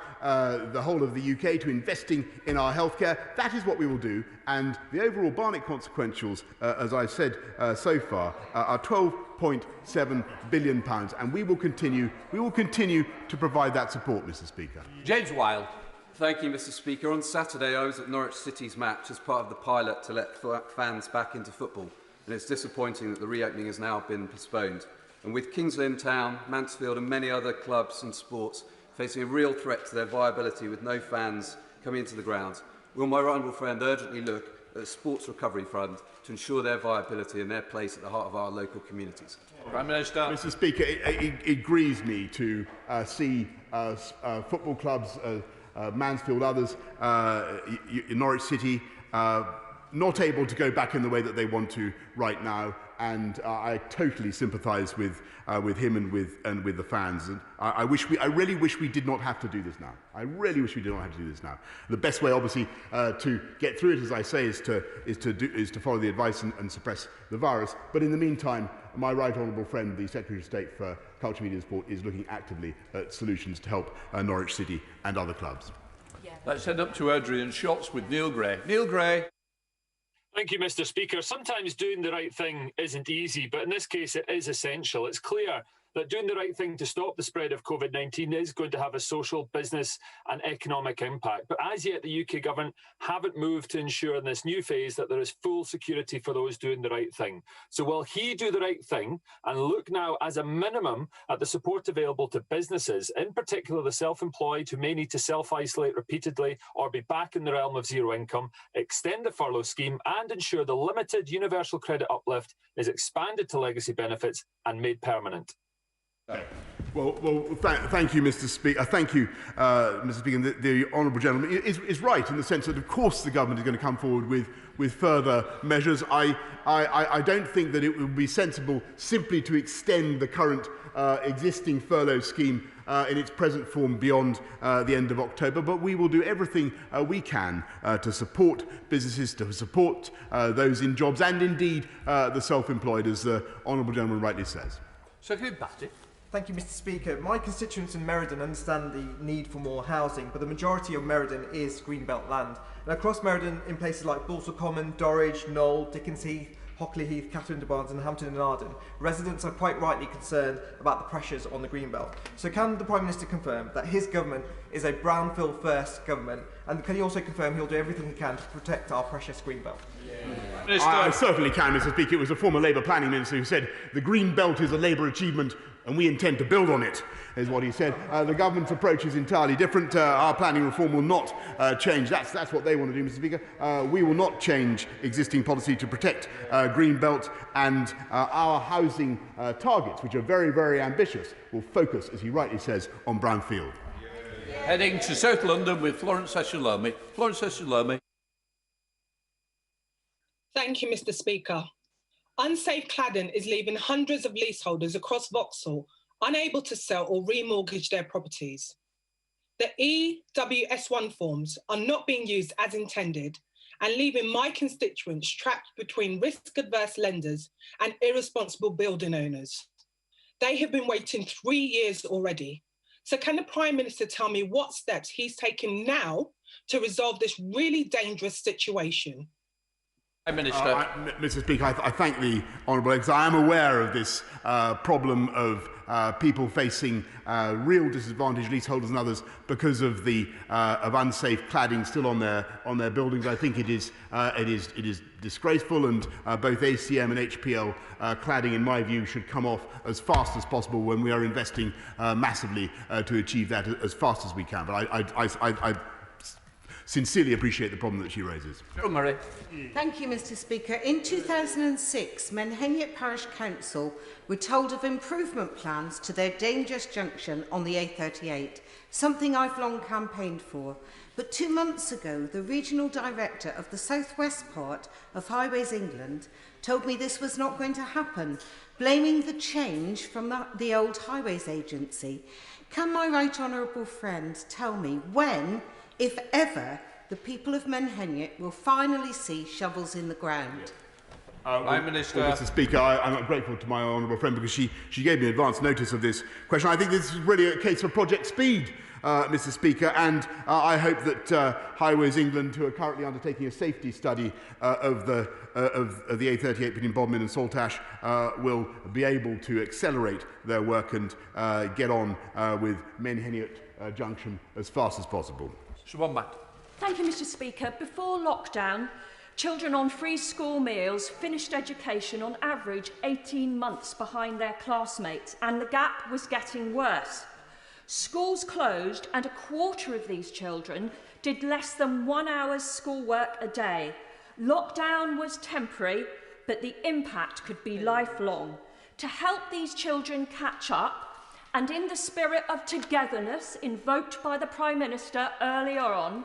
the whole of the UK, to investing in our healthcare. That is what we will do, and the overall Barnett consequentials, as I've said so far, are £12.7 billion, and we will continue to provide that support, Mr. Speaker. James Wilde. Thank you, Mr. Speaker. On Saturday, I was at Norwich City's match as part of the pilot to let fans back into football, and it's disappointing that the reopening has now been postponed. And with King's Lynn Town, Mansfield and many other clubs and sports facing a real threat to their viability with no fans coming into the grounds, will my right honourable friend urgently look at a sports recovery fund to ensure their viability and their place at the heart of our local communities? Prime Minister. Mr. Speaker, it grieves me to see football clubs, Mansfield, others, Norwich City, not able to go back in the way that they want to right now, and I totally sympathise with him and with the fans. And I really wish we did not have to do this now. I really wish we did not have to do this now. The best way, obviously, to get through it, as I say, is to follow the advice and suppress the virus. But in the meantime, my right honourable friend, the Secretary of State for Culture, Media and Sport, is looking actively at solutions to help Norwich City and other clubs. Let's head up to Adrian Shotts with Neil Gray. Neil Gray. Thank you, Mr. Speaker. Sometimes doing the right thing isn't easy, but in this case it is essential. It's clear that doing the right thing to stop the spread of COVID-19 is going to have a social, business and economic impact. But as yet, the UK government haven't moved to ensure in this new phase that there is full security for those doing the right thing. So will he do the right thing and look now as a minimum at the support available to businesses, in particular the self-employed who may need to self-isolate repeatedly or be back in the realm of zero income, extend the furlough scheme and ensure the limited universal credit uplift is expanded to legacy benefits and made permanent? Well, thank you, Mr. Speaker. Thank you, Mr. Speaker. The honourable gentleman is right in the sense that, of course, the government is going to come forward with further measures. I don't think that it would be sensible simply to extend the current existing furlough scheme in its present form beyond the end of October, but we will do everything we can to support businesses, to support those in jobs, and indeed the self-employed, as the honourable gentleman rightly says. Secretary Batty. Thank you, Mr. Speaker. My constituents in Meriden understand the need for more housing, but the majority of Meriden is Greenbelt land. And across Meriden, in places like Balsall Common, Dorridge, Knoll, Dickens Heath, Hockley Heath, Catherine de Barnes and Hampton and Arden, residents are quite rightly concerned about the pressures on the Greenbelt. So can the Prime Minister confirm that his government is a brownfield first government, and can he also confirm he'll do everything he can to protect our precious Greenbelt? I certainly can, Mr. Speaker. It was a former Labour planning minister who said the Green Belt is a Labour achievement and we intend to build on it, is what he said. The government's approach is entirely different. Our planning reform will not change. That's what they want to do, Mr. Speaker. We will not change existing policy to protect Green Belt, and our housing targets, which are very, very ambitious, will focus, as he rightly says, on brownfield. Heading to South London with Florence Eshalome. Florence Eshalome. Thank you, Mr. Speaker. Unsafe cladding is leaving hundreds of leaseholders across Vauxhall unable to sell or remortgage their properties. The EWS1 forms are not being used as intended and leaving my constituents trapped between risk-adverse lenders and irresponsible building owners. They have been waiting 3 years already. So can the Prime Minister tell me what steps he's taking now to resolve this really dangerous situation? Mr. Speaker, I thank the Honourable because I am aware of this problem of people facing real disadvantaged leaseholders and others because of the of unsafe cladding still on their buildings. I think it is disgraceful, and both ACM and HPL cladding, in my view, should come off as fast as possible when we are investing massively to achieve that as fast as we can. But I sincerely appreciate the problem that she raises. Murray. Thank you, Mr. Speaker. In 2006, Menheniot Parish Council were told of improvement plans to their dangerous junction on the A38, something I've long campaigned for. But 2 months ago, the regional director of the southwest part of Highways England told me this was not going to happen, blaming the change from the old Highways Agency. Can my right honourable friend tell me when, if ever, the people of Menheniot will finally see shovels in the ground? Prime Minister. Well, Mr. Speaker, I'm grateful to my honourable friend because she gave me advance notice of this question. I think this is really a case for Project Speed, Mr. Speaker, and I hope that Highways England, who are currently undertaking a safety study of the A38 between Bodmin and Saltash, will be able to accelerate their work and get on with Menheniot Junction as fast as possible. Thank you, Mr. Speaker. Before lockdown, children on free school meals finished education on average 18 months behind their classmates, and the gap was getting worse. Schools closed, and a quarter of these children did less than 1 hour's schoolwork a day. Lockdown was temporary, but the impact could be lifelong. To help these children catch up, and in the spirit of togetherness invoked by the Prime Minister earlier on,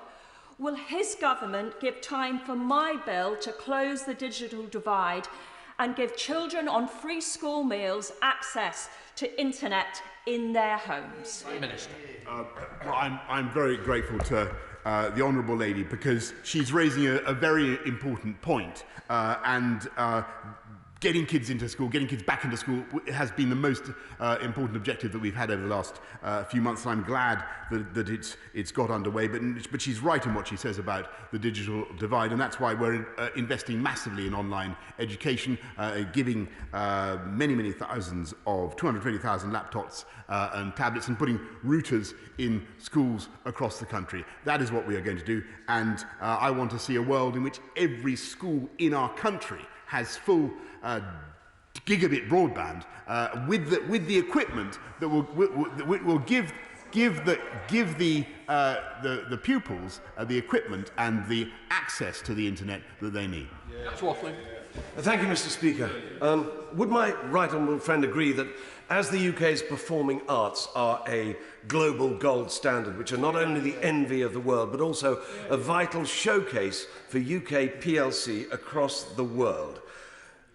will his government give time for my bill to close the digital divide and give children on free school meals access to internet in their homes? Minister. Well, I'm very grateful to the Honourable Lady, because she's raising a very important point, and getting kids into school, getting kids back into school has been the most important objective that we've had over the last few months. And I'm glad that it's got underway. But she's right in what she says about the digital divide, and that's why we're investing massively in online education, giving many thousands of 220,000 laptops and tablets, and putting routers in schools across the country. That is what we are going to do, and I want to see a world in which every school in our country has full gigabit broadband with the equipment that will give the pupils the equipment and the access to the internet that they need. That's waffling. Thank you, Mr. Speaker. Would my right honourable friend agree that as the UK's performing arts are a global gold standard, which are not only the envy of the world, but also a vital showcase for UK PLC across the world,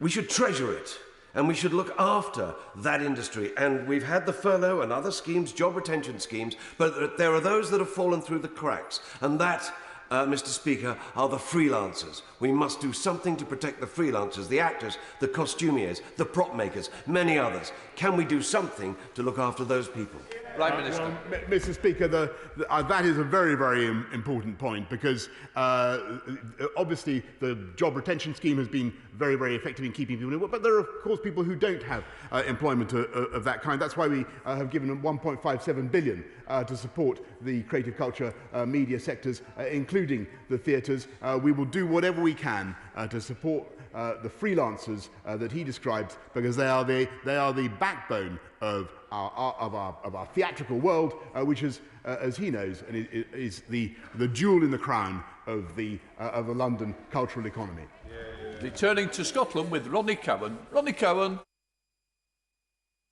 we should treasure it, and we should look after that industry? And we've had the furlough and other schemes, job retention schemes, but there are those that have fallen through the cracks, and that, Mr. Speaker, are the freelancers. We must do something to protect the freelancers, the actors, the costumiers, the prop makers, many others. Can we do something to look after those people? Prime Minister. Well, Mr. Speaker, that is a very important point, because obviously the job retention scheme has been very effective in keeping people in work, but there are of course people who don't have employment of that kind. That's why we have given them 1.57 billion to support the creative culture media sectors, including the theatres. We will do whatever we can to support the freelancers that he describes, because they are the backbone of our theatrical world, which is, as he knows, and is the jewel in the crown of the London cultural economy. Returning to Scotland with Ronnie Cowan. Ronnie Cowan.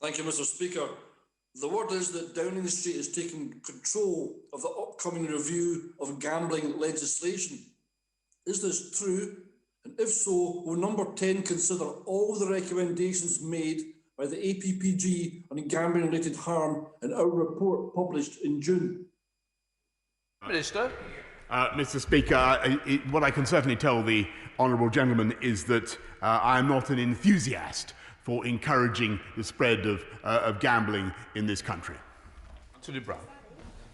Thank you, Mr. Speaker. The word is that Downing Street is taking control of the upcoming review of gambling legislation. Is this true? And if so, will Number 10 consider all the recommendations made by the APPG on gambling-related harm in our report published in June? Minister. Mr. Speaker, what I can certainly tell the honourable gentleman is that I am not an enthusiast for encouraging the spread of gambling in this country. Anthony Brown.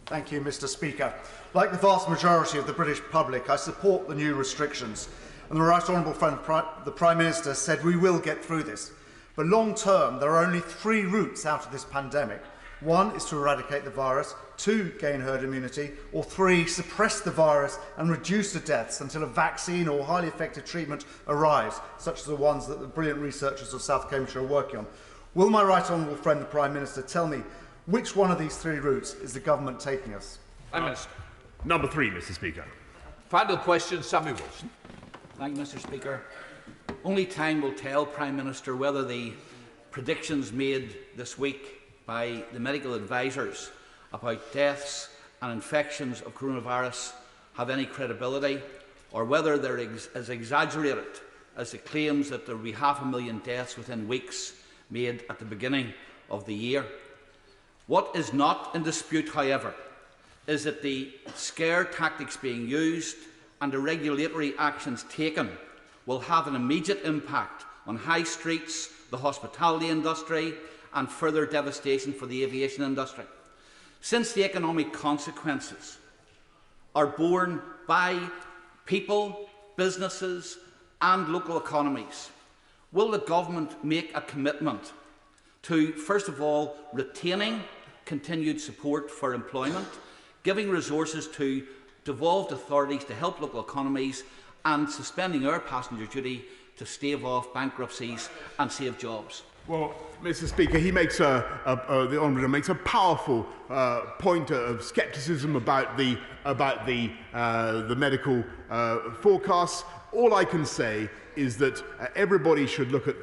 Thank you, Mr. Speaker. Like the vast majority of the British public, I support the new restrictions. And the Right Honourable friend, the Prime Minister, said we will get through this. But long term, there are only 3 routes out of this pandemic. 1 is to eradicate the virus, 2, gain herd immunity, or 3, suppress the virus and reduce the deaths until a vaccine or highly effective treatment arrives, such as the ones that the brilliant researchers of South Cambridgeshire are working on. Will my Right Honourable friend, the Prime Minister, tell me which one of these 3 routes is the government taking us? Prime Minister. Number 3, Mr. Speaker. Final question, Sammy Wilson. Thank you, Mr. Speaker. Only time will tell, Prime Minister, whether the predictions made this week by the medical advisers about deaths and infections of coronavirus have any credibility, or whether they're as exaggerated as the claims that there will be 500,000 deaths within weeks made at the beginning of the year. What is not in dispute, however, is that the scare tactics being used and the regulatory actions taken will have an immediate impact on high streets, the hospitality industry, and further devastation for the aviation industry. Since the economic consequences are borne by people, businesses and local economies, will the government make a commitment to, first of all, retaining continued support for employment, giving resources to devolved authorities to help local economies, and suspending air passenger duty to stave off bankruptcies and save jobs? Well, Mr. Speaker, he makes the Honourable makes a powerful point of scepticism about the medical forecasts. All I can say is that everybody should look at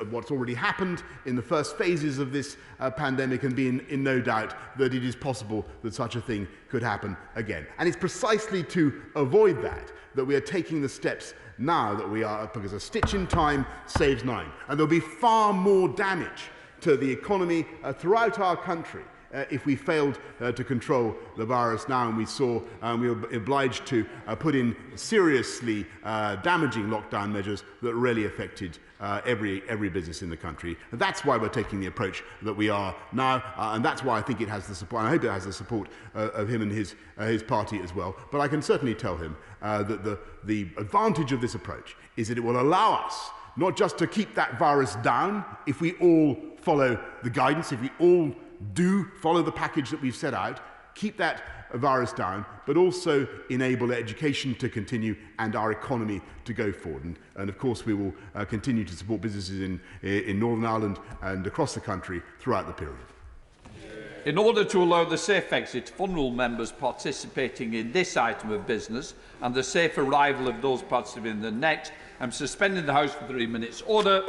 what's already happened in the first phases of this pandemic and be in no doubt that it is possible that such a thing could happen again. And it's precisely to avoid that we are taking the steps now that we are, because a stitch in time saves 9. And there'll be far more damage to the economy throughout our country if we failed to control the virus now, and we were obliged to put in seriously damaging lockdown measures that really affected every business in the country. And that's why we're taking the approach that we are now, and that's why I think it has the support, and I hope it has the support of him and his party as well. But I can certainly tell him that the advantage of this approach is that it will allow us not just to keep that virus down if we all follow the guidance, if we all do follow the package that we've set out, keep that virus down, but also enable education to continue and our economy to go forward. And of course, we will continue to support businesses in Northern Ireland and across the country throughout the period. In order to allow the safe exit of vulnerable members participating in this item of business and the safe arrival of those participating in the next, I'm suspending the House for 3 minutes. Order.